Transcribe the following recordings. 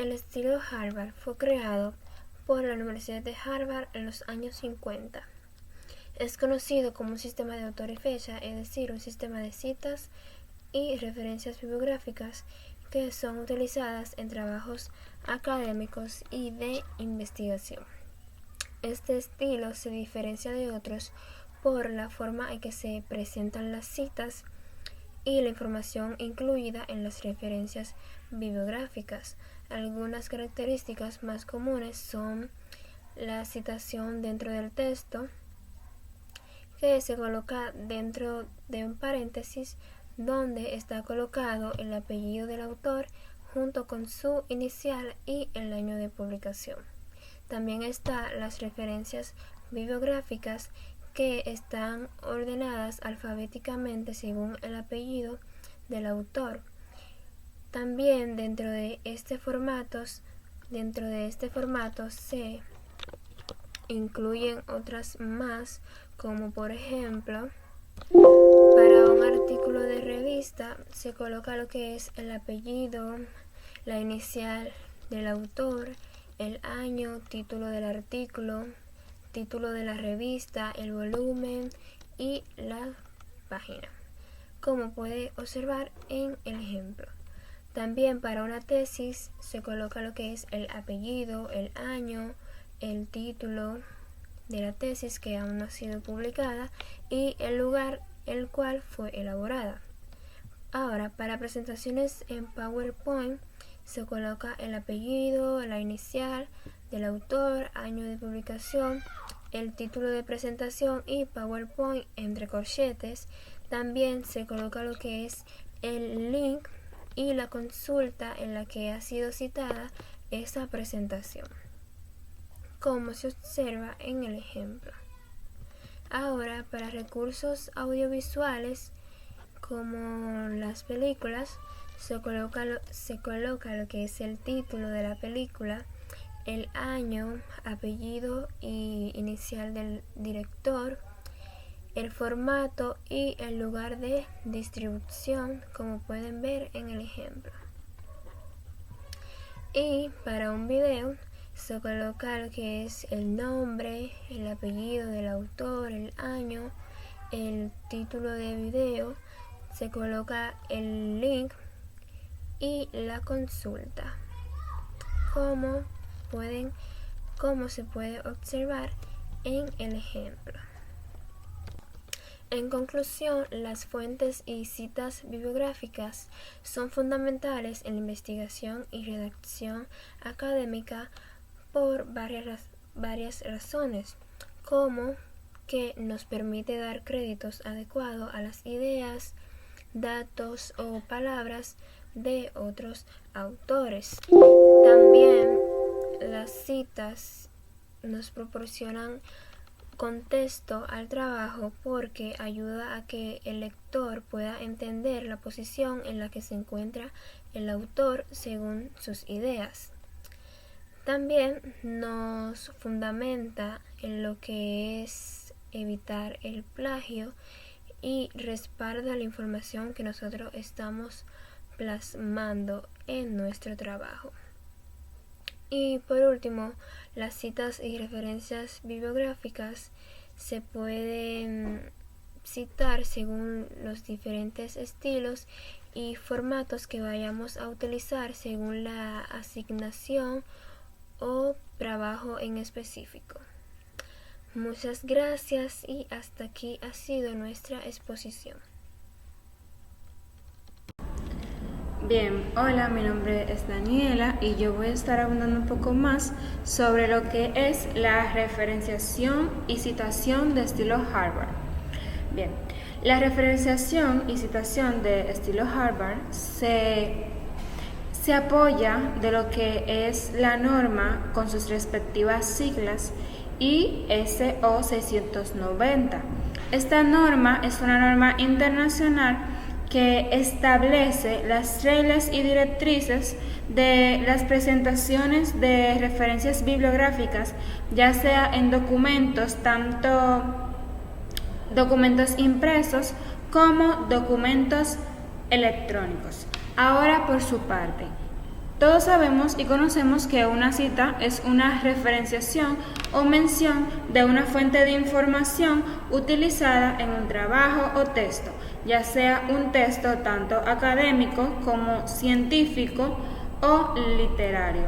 El estilo Harvard fue creado por la Universidad de Harvard en los años 50. Es conocido como un sistema de autor y fecha, es decir, un sistema de citas y referencias bibliográficas que son utilizadas en trabajos académicos y de investigación. Este estilo se diferencia de otros por la forma en que se presentan las citas y la información incluida en las referencias bibliográficas. Algunas características más comunes son la citación dentro del texto, que se coloca dentro de un paréntesis donde está colocado el apellido del autor junto con su inicial y el año de publicación. También están las referencias bibliográficas, que están ordenadas alfabéticamente según el apellido del autor. También dentro de este formato se incluyen otras más, como por ejemplo, para un artículo de revista se coloca lo que es el apellido, la inicial del autor, el año, título del artículo, título de la revista, el volumen y la página, como puede observar en el ejemplo. También para una tesis se coloca lo que es el apellido, el año, el título de la tesis que aún no ha sido publicada y el lugar el cual fue elaborada. Ahora, para presentaciones en PowerPoint se coloca el apellido, la inicial del autor, año de publicación, el título de presentación y PowerPoint entre corchetes. También se coloca lo que es el link y la consulta en la que ha sido citada esa presentación, como se observa en el ejemplo. Ahora, para recursos audiovisuales como las películas, se coloca lo que es el título de la película, el año, apellido y inicial del director, el formato y el lugar de distribución, como pueden ver en el ejemplo. Y para un video se coloca lo que es el nombre, el apellido del autor, el año, el título de video, se coloca el link y la consulta, como se puede observar en el ejemplo. En conclusión, las fuentes y citas bibliográficas son fundamentales en la investigación y redacción académica por varias razones, como que nos permite dar créditos adecuados a las ideas, datos o palabras de otros autores. También las citas nos proporcionan contexto al trabajo porque ayuda a que el lector pueda entender la posición en la que se encuentra el autor según sus ideas. También nos fundamenta en lo que es evitar el plagio y respalda la información que nosotros estamos plasmando en nuestro trabajo. Y por último, las citas y referencias bibliográficas se pueden citar según los diferentes estilos y formatos que vayamos a utilizar según la asignación o trabajo en específico. Muchas gracias y hasta aquí ha sido nuestra exposición. Bien, hola, mi nombre es Daniela y yo voy a estar hablando un poco más sobre lo que es la referenciación y citación de estilo Harvard. Bien, la referenciación y citación de estilo Harvard se apoya de lo que es la norma con sus respectivas siglas ISO 690. Esta norma es una norma internacional que establece las reglas y directrices de las presentaciones de referencias bibliográficas, ya sea en documentos, tanto documentos impresos como documentos electrónicos. Ahora, por su parte, Todos sabemos y conocemos que una cita es una referenciación o mención de una fuente de información utilizada en un trabajo o texto, ya sea un texto tanto académico como científico o literario.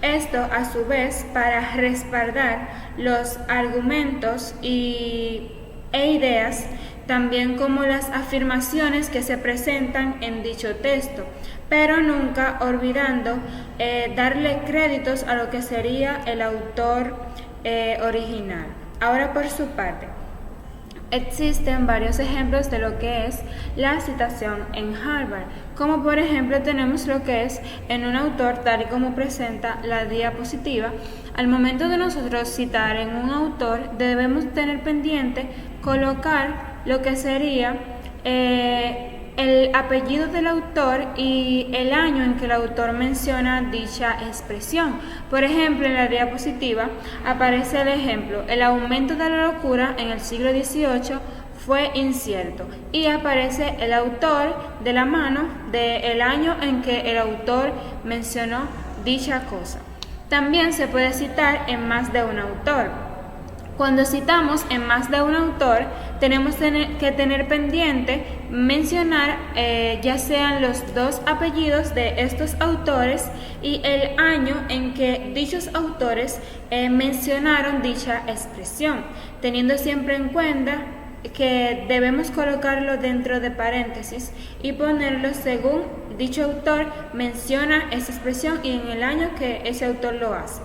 Esto, a su vez, para respaldar los argumentos e ideas, también como las afirmaciones que se presentan en dicho texto, pero nunca olvidando darle créditos a lo que sería el autor original. Ahora, por su parte, existen varios ejemplos de lo que es la citación en Harvard, como por ejemplo tenemos lo que es en un autor tal y como presenta la diapositiva. Al momento de nosotros citar en un autor debemos tener pendiente colocar lo que sería el apellido del autor y el año en que el autor menciona dicha expresión. Por ejemplo, en la diapositiva aparece el ejemplo: el aumento de la locura en el siglo XVIII fue incierto, y aparece el autor de la mano del año en que el autor mencionó dicha cosa. También se puede citar en más de un autor. Cuando citamos en más de un autor, tenemos que tener pendiente mencionar ya sean los dos apellidos de estos autores y el año en que dichos autores mencionaron dicha expresión, teniendo siempre en cuenta que debemos colocarlo dentro de paréntesis y ponerlo según dicho autor menciona esa expresión y en el año que ese autor lo hace.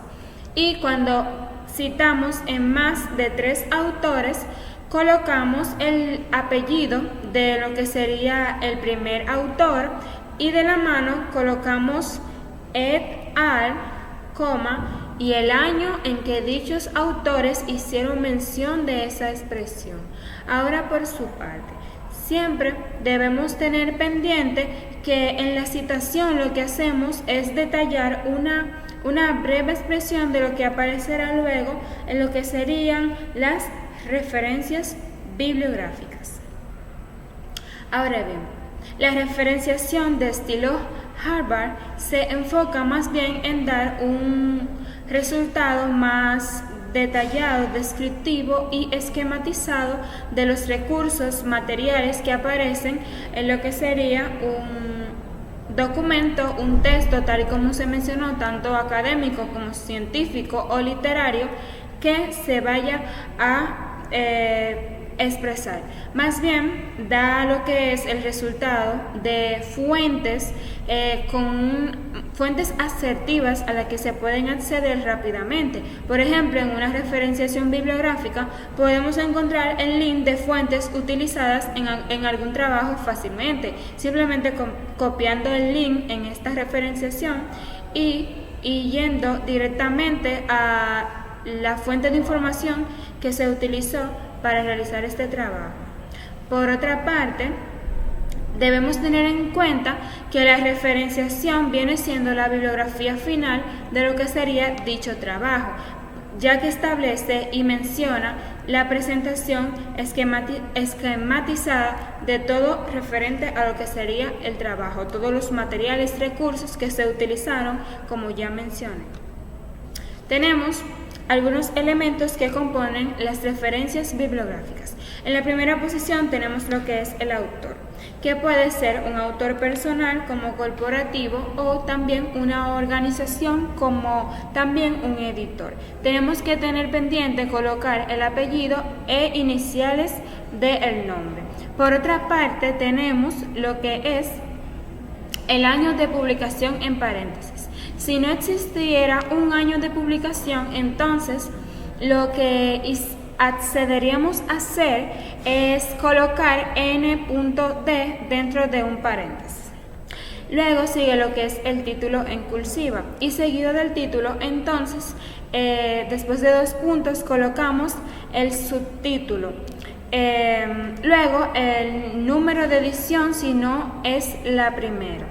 Y cuando citamos en más de 3 autores, colocamos el apellido de lo que sería el primer autor y de la mano colocamos et al, coma, y el año en que dichos autores hicieron mención de esa expresión. Ahora, por su parte, siempre debemos tener pendiente que en la citación lo que hacemos es detallar una breve expresión de lo que aparecerá luego en lo que serían las referencias bibliográficas. Ahora bien, la referenciación de estilo Harvard se enfoca más bien en dar un resultado más detallado, descriptivo y esquematizado de los recursos materiales que aparecen en lo que sería un documento, un texto, tal y como se mencionó, tanto académico como científico o literario, que se vaya a expresar. Más bien da lo que es el resultado de fuentes fuentes asertivas a las que se pueden acceder rápidamente. Por ejemplo, en una referenciación bibliográfica podemos encontrar el link de fuentes utilizadas en algún trabajo fácilmente, simplemente copiando el link en esta referenciación y yendo directamente a la fuente de información que se utilizó para realizar este trabajo. Por otra parte, debemos tener en cuenta que la referenciación viene siendo la bibliografía final de lo que sería dicho trabajo, ya que establece y menciona la presentación esquematizada de todo referente a lo que sería el trabajo, todos los materiales, recursos que se utilizaron, como ya mencioné. Tenemos algunos elementos que componen las referencias bibliográficas. En la primera posición tenemos lo que es el autor, que puede ser un autor personal como corporativo o también una organización como también un editor. Tenemos que tener pendiente colocar el apellido e iniciales del nombre. Por otra parte, tenemos lo que es el año de publicación en paréntesis. Si no existiera un año de publicación, entonces lo que accederíamos a hacer es colocar n.d dentro de un paréntesis. Luego sigue lo que es el título en cursiva y seguido del título, entonces después de 2 puntos colocamos el subtítulo. Luego el número de edición si no es la primera.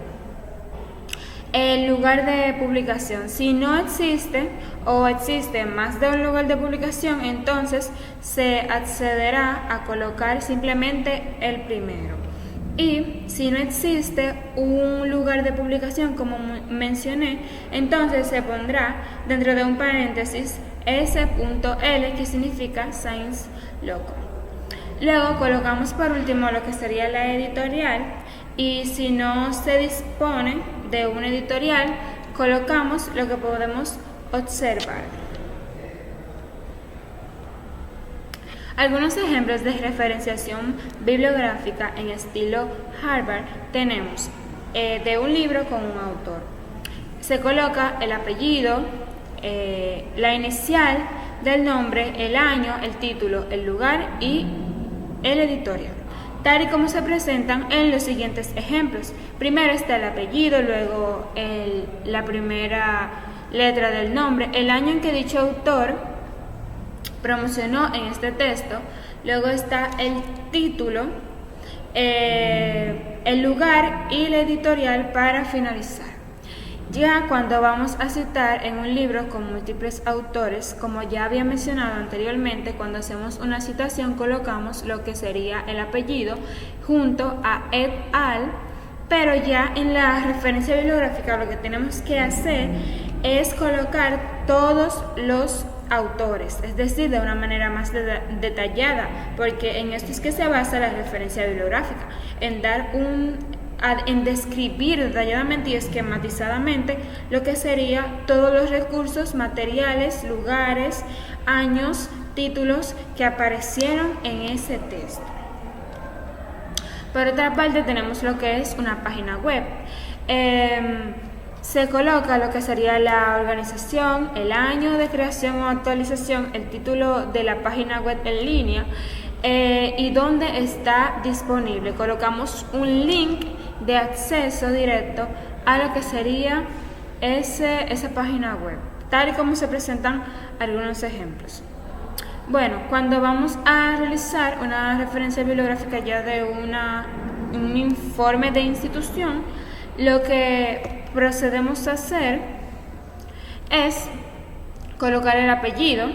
El lugar de publicación, si no existe o existe más de un lugar de publicación, entonces se accederá a colocar simplemente el primero. Y si no existe un lugar de publicación, como mencioné, entonces se pondrá dentro de un paréntesis S.L, que significa Science Loco. Luego colocamos por último lo que sería la editorial, y si no se dispone de una editorial, colocamos lo que podemos observar. Algunos ejemplos de referenciación bibliográfica en estilo Harvard tenemos de un libro con un autor. Se coloca el apellido, la inicial del nombre, el año, el título, el lugar y el editorial, tal y como se presentan en los siguientes ejemplos. Primero está el apellido, luego la primera letra del nombre, el año en que dicho autor promocionó en este texto, luego está el título, el lugar y la editorial para finalizar. Ya cuando vamos a citar en un libro con múltiples autores, como ya había mencionado anteriormente, cuando hacemos una citación colocamos lo que sería el apellido junto a et al, pero ya en la referencia bibliográfica lo que tenemos que hacer es colocar todos los autores, es decir, de una manera más detallada, porque en esto es que se basa la referencia bibliográfica, en describir detalladamente y esquematizadamente lo que sería todos los recursos materiales, lugares, años, títulos que aparecieron en ese texto. Por otra parte tenemos lo que es una página web. Se coloca lo que sería la organización, el año de creación o actualización, el título de la página web en línea y dónde está disponible. Colocamos un link de acceso directo a lo que sería esa página web, tal y como se presentan algunos ejemplos. Bueno, cuando vamos a realizar una referencia bibliográfica ya de un informe de institución, lo que procedemos a hacer es colocar el apellido,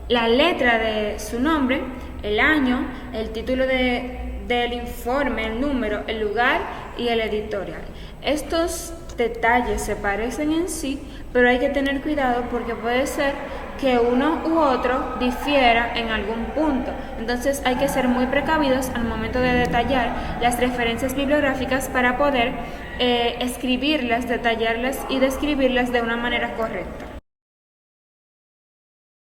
la letra de su nombre, el año, el título del informe, el número, el lugar y el editorial. Estos detalles se parecen en sí, pero hay que tener cuidado porque puede ser que uno u otro difiera en algún punto. Entonces hay que ser muy precavidos al momento de detallar las referencias bibliográficas para poder escribirlas, detallarlas y describirlas de una manera correcta.